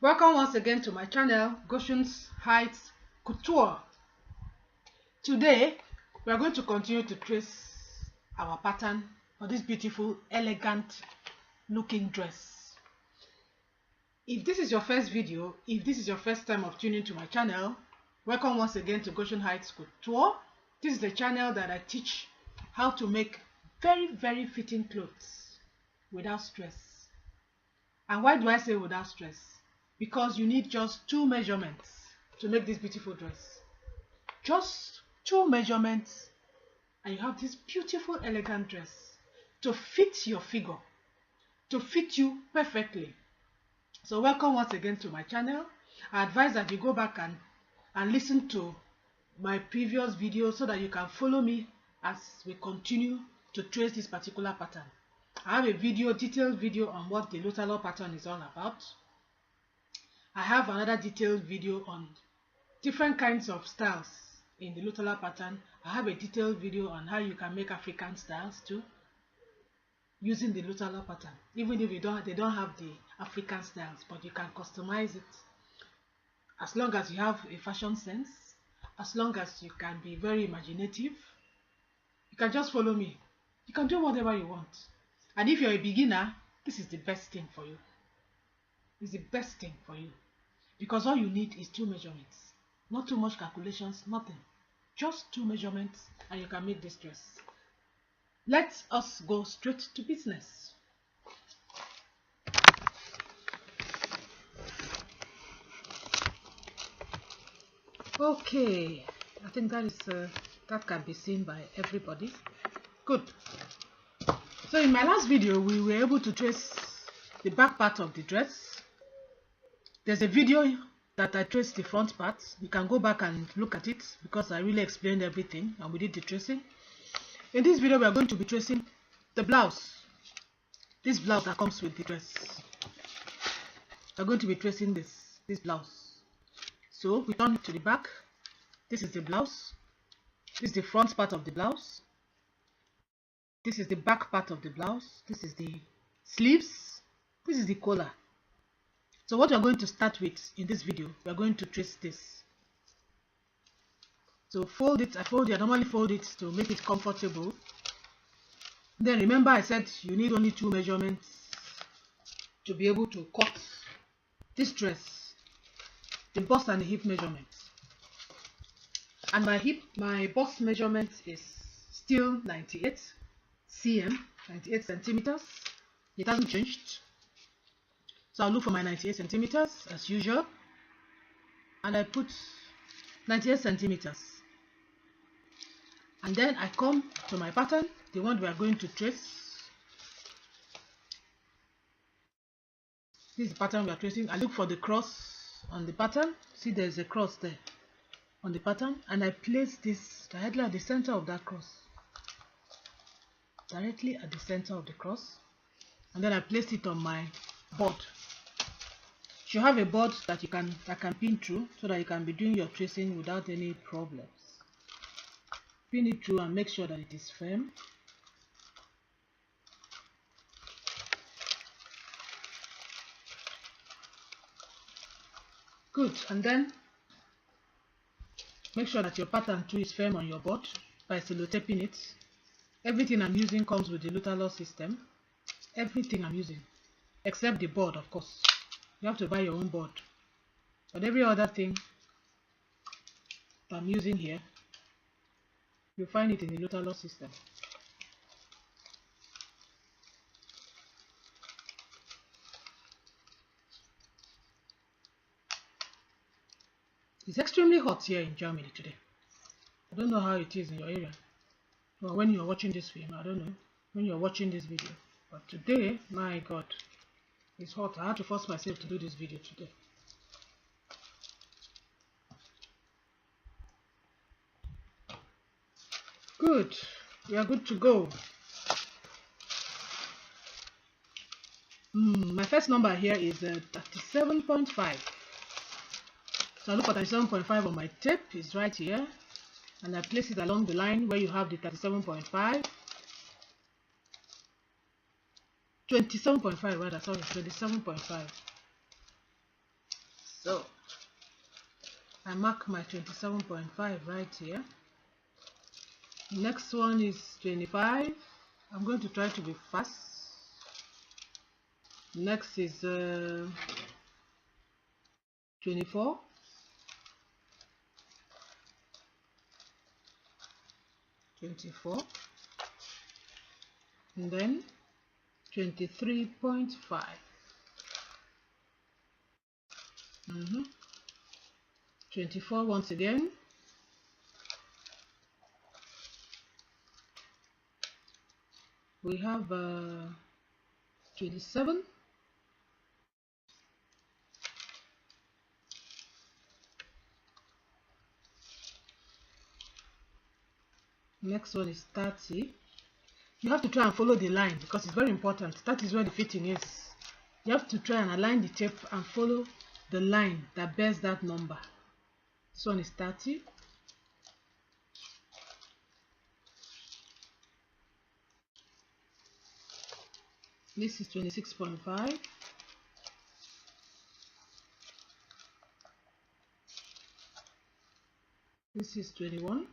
Welcome once again to my channel, Goshen's Heights Couture. Today, we are going to continue to trace our pattern for this beautiful, elegant looking dress. If this is your first video, if this is your first time of tuning to my channel, welcome once again to Goshen Heights Couture. This is the channel that I teach how to make very fitting clothes without stress. And why do I say without stress? Because you need just 2 measurements to make this beautiful dress. Just 2 measurements and you have this beautiful, elegant dress to fit your figure, to fit you perfectly. So welcome once again to my channel. I advise that you go back and listen to my previous videos so that you can follow me as we continue to trace this particular pattern. I have a detailed video on what the LUTTERLOH pattern is all about. I have another detailed video on different kinds of styles in the LUTTERLOH pattern. I have a detailed video on how you can make African styles too using the LUTTERLOH pattern. Even if they don't have the African styles, but you can customize it as long as you have a fashion sense, as long as you can be very imaginative. You can just follow me. You can do whatever you want. And if you're a beginner, this is the best thing for you. It's the best thing for you, because all you need is 2 measurements, not too much calculations, nothing, just 2 measurements and you can make this dress. Let us go straight to business. Okay, I think that can be seen by everybody. Good. So in my last video we were able to trace the back part of the dress. There's a video that I traced the front part. You can go back and look at it because I really explained everything and we did the tracing. In this video we are going to be tracing the blouse. This blouse that comes with the dress. We are going to be tracing this blouse. So we turn to the back. This is the blouse. This is the front part of the blouse. This is the back part of the blouse. This is the sleeves. This is the collar. So what we are going to start with in this video, we are going to trace this. So fold it. I normally fold it to make it comfortable. Then remember I said you need only 2 measurements to be able to cut this dress, the bust and the hip measurements. And my bust measurement is still 98 cm, 98 centimeters. It hasn't changed. So I'll look for my 98 centimeters as usual, and I put 98 centimeters. And then I come to my pattern, the one we are going to trace. This is the pattern we are tracing. I look for the cross on the pattern. See, there's a cross there on the pattern, and I place this directly at the center of that cross. Directly at the center of the cross, and then I place it on my board. You have a board that can pin through so that you can be doing your tracing without any problems. Pin it through and make sure that it is firm. Good. And then make sure that your pattern too is firm on your board by sellotaping it. Everything I'm using comes with the LUTTERLOH system. Everything I'm using, except the board, of course. You have to buy your own board, but every other thing I'm using here, you'll find it in the LUTTERLOH system. It's extremely hot here in Germany today. I don't know how it is in your area, or when you're watching this film. I don't know when you're watching this video, but today, my God, it's hot. I had to force myself to do this video today. Good. We are good to go. My first number here is 37.5. So I look for 37.5 on my tape. It's right here. And I place it along the line where you have the 37.5. 27.5 rather, sorry, 27.5. So I mark my 27.5 right here. Next one is 25. I'm going to try to be fast. Next is 24. 24. And then 23.5. 24 once again. We have 27. Next one is 30. You have to try and follow the line because it's very important. That is where the fitting is. You have to try and align the tape and follow the line that bears that number. This one is 30. This is 26.5. This is 21.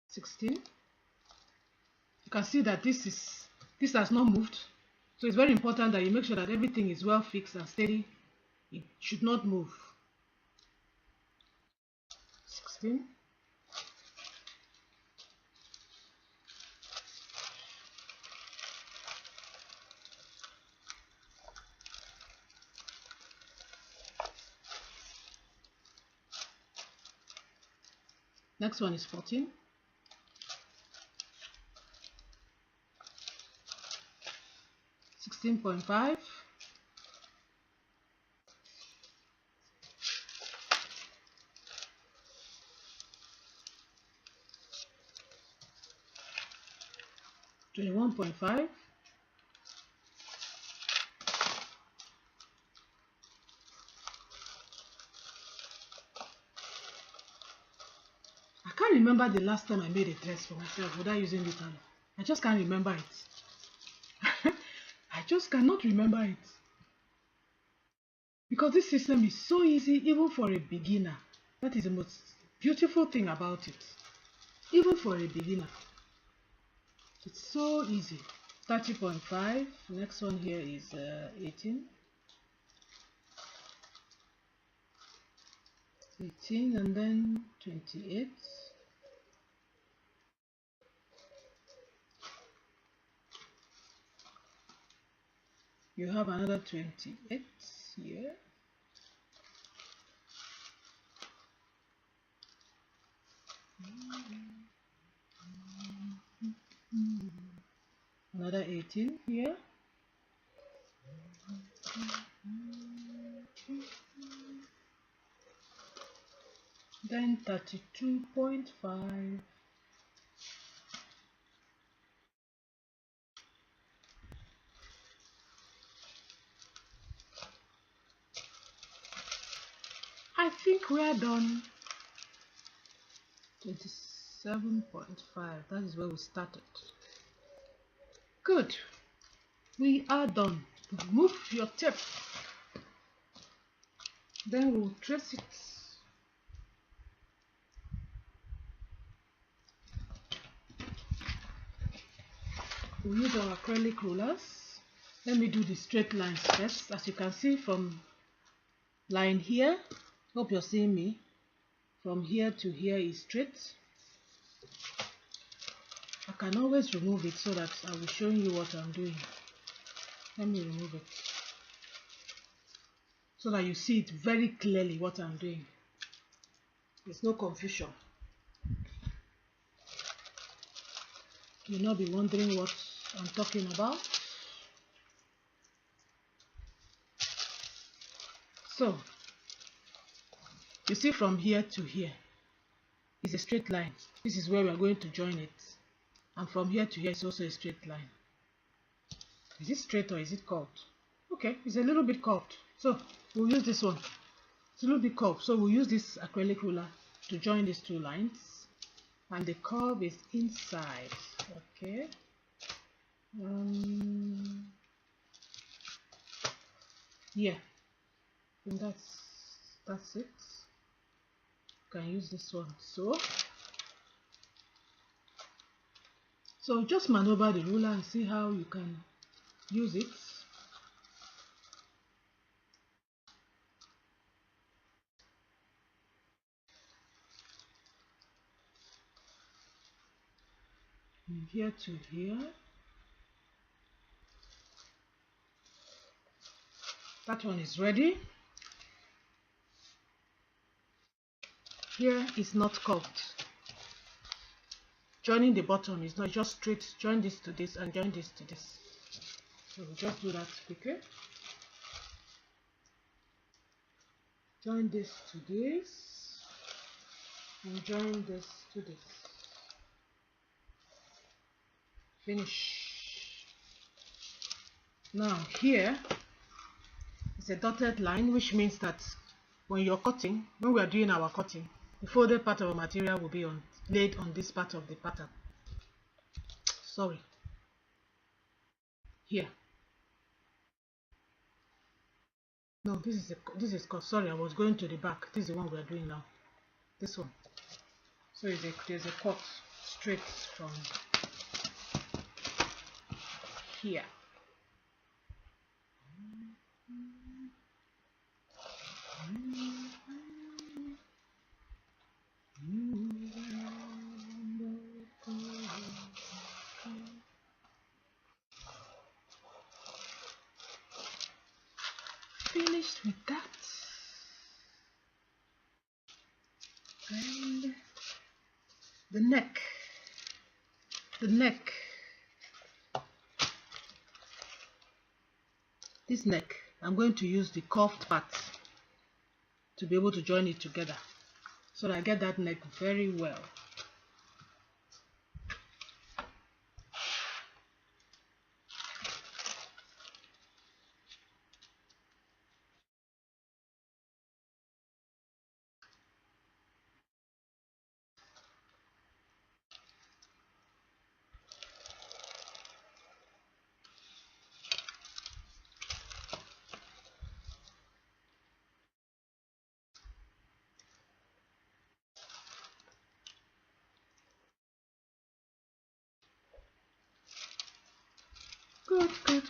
16. You can see that this has not moved, so it's very important that you make sure that everything is well fixed and steady. It should not move. 16. Next one is 14. 16.5. 21.5. I can't remember the last time I made a dress for myself without using LUTTERLOH. I just can't remember it. I just cannot remember it. Because this system is so easy even for a beginner. That is the most beautiful thing about it. Even for a beginner. It's so easy. 30.5. Next one here is 18. 18 and then 28. You have another 28 here. Another 18 here. Then 32.5. I think we are done. 27.5. That is where we started. Good. We are done. Move your tape. Then we'll trace it. We'll use our acrylic rulers. Let me do the straight lines first. As you can see from line here, hope you're seeing me. From here to here is straight. I can always remove it so that I will show you what I'm doing. Let me remove it so that you see it very clearly what I'm doing. There's no confusion. You'll not be wondering what I'm talking about. So, you see from here to here is a straight line. This is where we are going to join it. And from here to here is also a straight line. Is it straight or is it curved? Okay, it's a little bit curved. So, we'll use this one. It's a little bit curved. So, we'll use this acrylic ruler to join these two lines. And the curve is inside. Okay. Yeah, and that's it. Can use this one. So just maneuver the ruler and see how you can use it. From here to here. That one is ready. Here is not curved. Joining the bottom is not just straight. Join this to this and join this to this. So we'll just do that quickly. Join this to this and join this to this. Finish. Now here is a dotted line, which means that when you're cutting, when we are doing our cutting, the folded part of our material will be laid on this part of the pattern. Sorry. Here. No, this is cut. Sorry, I was going to the back. This is the one we are doing now. This one. So there's a cut straight from here. Finished with that. And the neck. This neck, I'm going to use the curved part to be able to join it together so that I get that neck very well.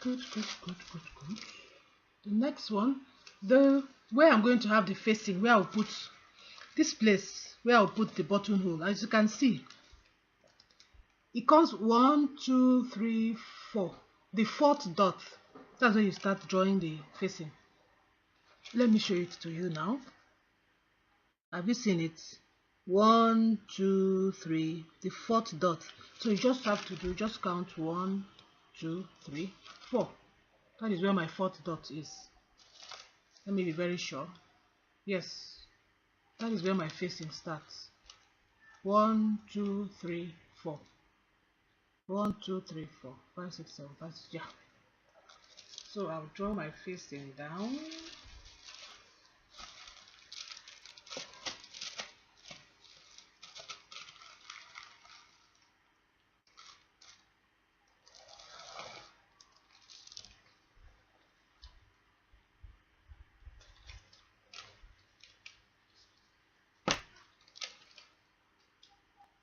Good. The next one, where I'm going to have the facing, where I'll put this place, where I'll put the buttonhole. As you can see, it comes 1, 2, 3, 4. The fourth dot, that's when you start drawing the facing. Let me show it to you now. Have you seen it? 1, 2, 3, the fourth dot. So you just have to just count 1, 2, 3, 4. That is where my fourth dot is. Let me be very sure. Yes, that is where my facing starts. 1, 2, 3, 4. 1, 2, 3, 4, 5, 6, 7, 5, 6. Yeah. So I'll draw my facing down.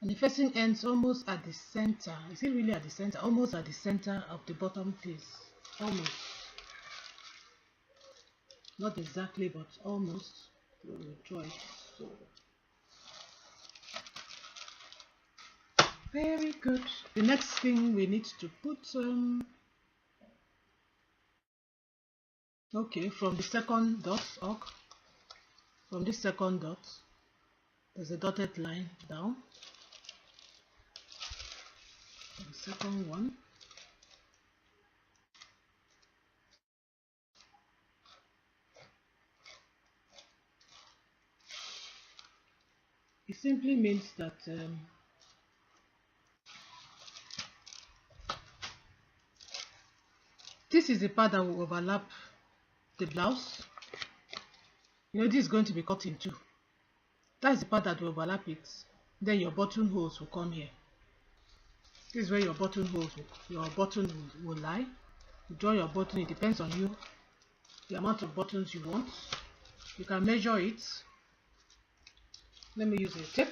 And the facing ends almost at the center. Is it really at the center? Almost at the center of the bottom piece. Almost. Not exactly, but almost. So we'll draw it. So. Very good. The next thing we need to put okay, from the second dot, from this second dot, there's a dotted line down. The second one. It simply means that this is the part that will overlap the blouse. You know, this is going to be cut in two. That's the part that will overlap it. Then your buttonholes will come here. This is where your buttonhole, your button will lie. You draw your button. It depends on you, the amount of buttons you want. You can measure it. Let me use a tape.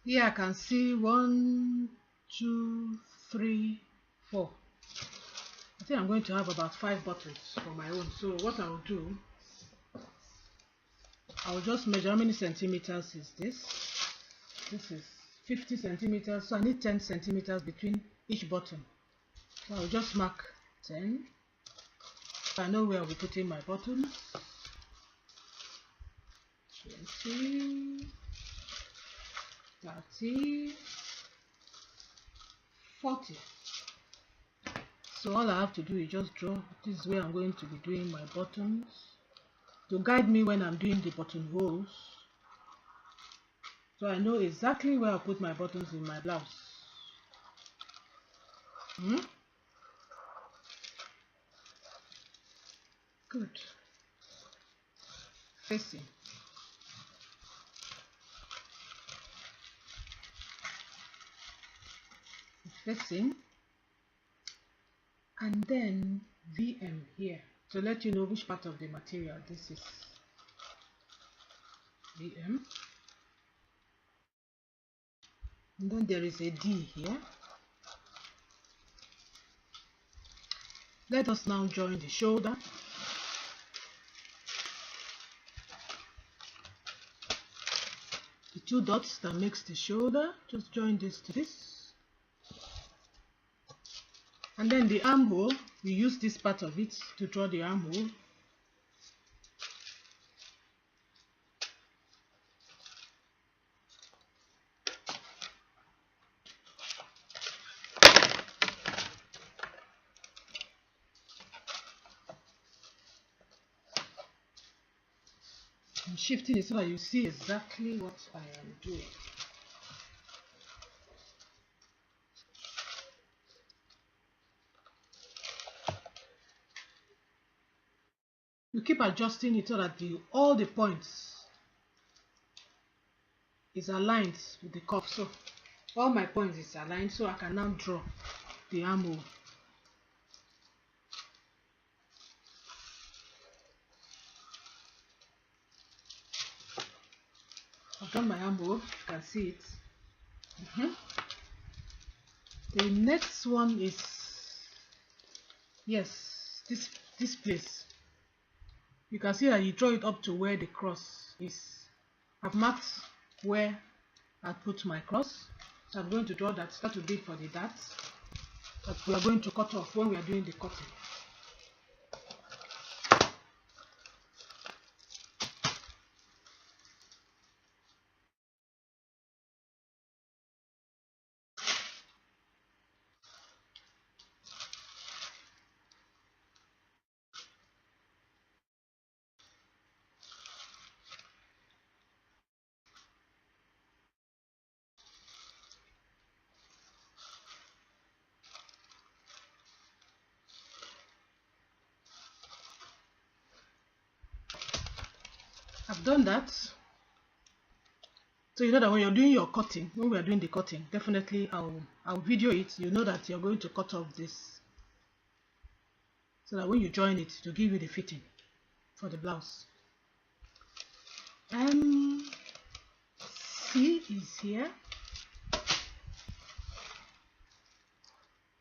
Here I can see 1, 2, 3, 4. I think I'm going to have about 5 buttons for my own. So what I will do, I will just measure how many centimeters is this. This is 50 centimeters, so I need 10 centimeters between each button. So I'll just mark 10. So I know where I'll be putting my buttons. 20, 30, 40. So all I have to do is just draw. This is where I'm going to be doing my buttons to guide me when I'm doing the buttonholes. So I know exactly where I'll put my buttons in my blouse. Good. Facing. Facing. And then VM here to let you know which part of the material this is. VM. And then there is a D here. Let us now join the shoulder. The 2 dots that makes the shoulder, just join this to this. And then the armhole, we use this part of it to draw the armhole. I'm shifting it so that you see exactly what I am doing. You keep adjusting it so that all the points is aligned with the cuff. So all my points is aligned, so I can now draw the armhole. I've done my armhole, you can see it. The next one is, yes, this place. You can see that you draw it up to where the cross is. I've marked where I put my cross, so I'm going to draw that. That will be for the darts that we are going to cut off when we are doing the cutting. I've done that. So you know that when you're doing your cutting, when we are doing the cutting, definitely I'll video it. You know that you're going to cut off this, so that when you join it, to give you the fitting for the blouse. C is here.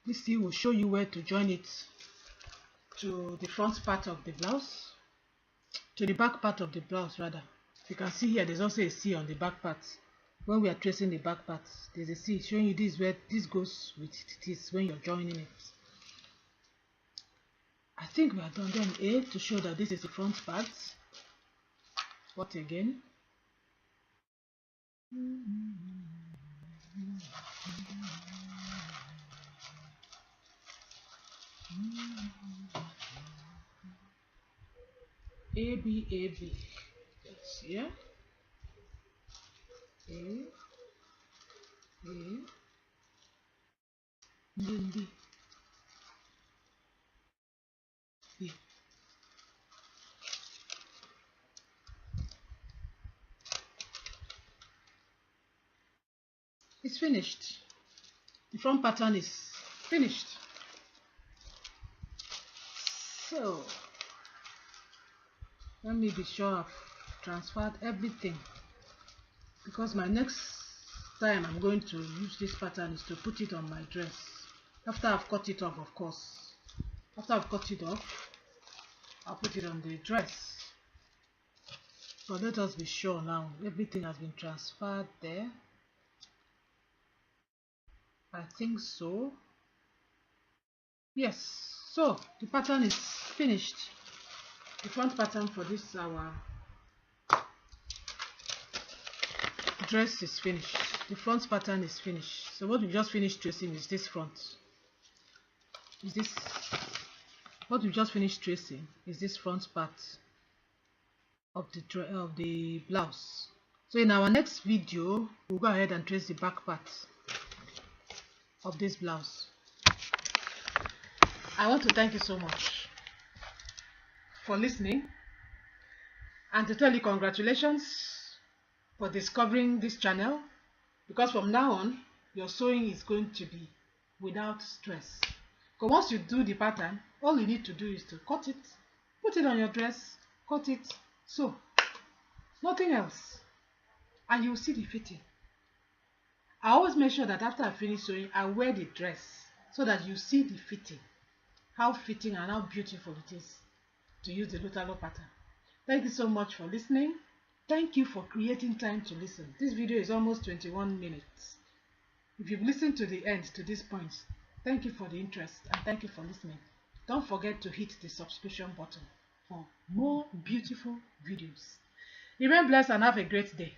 This C will show you where to join it to the front part of the blouse, to the back part of the blouse rather. You can see here there's also a C on the back part. When we are tracing the back part, there's a C showing you this where this goes with this when you're joining it. I think we are done. Then A to show that this is the front part. What again? A B A B. That's here. A B B. is finished. The front pattern is finished. So let me be sure I've transferred everything, because my next time I'm going to use this pattern is to put it on my dress after I've cut it off, of course. After I've cut it off, I'll put it on the dress. But let us be sure now everything has been transferred there. I think so. Yes, so the pattern is finished. The front pattern for this our dress is finished. The front pattern is finished. So what we just finished tracing is this front. What we just finished tracing is this front part of the blouse. So in our next video, we'll go ahead and trace the back part of this blouse. I want to thank you so much for listening, and to tell you congratulations for discovering this channel, because from now on your sewing is going to be without stress. Because once you do the pattern, all you need to do is to cut it, put it on your dress, cut it, sew, nothing else, and you'll see the fitting. I always make sure that after I finish sewing, I wear the dress so that you see the fitting, how fitting and how beautiful it is to use the LUTTERLOH pattern. Thank you so much for listening. Thank you for creating time to listen. This video is almost 21 minutes. If you've listened to the end, to this point, thank you for the interest and thank you for listening. Don't forget to hit the subscription button for more beautiful videos. Remain blessed and have a great day.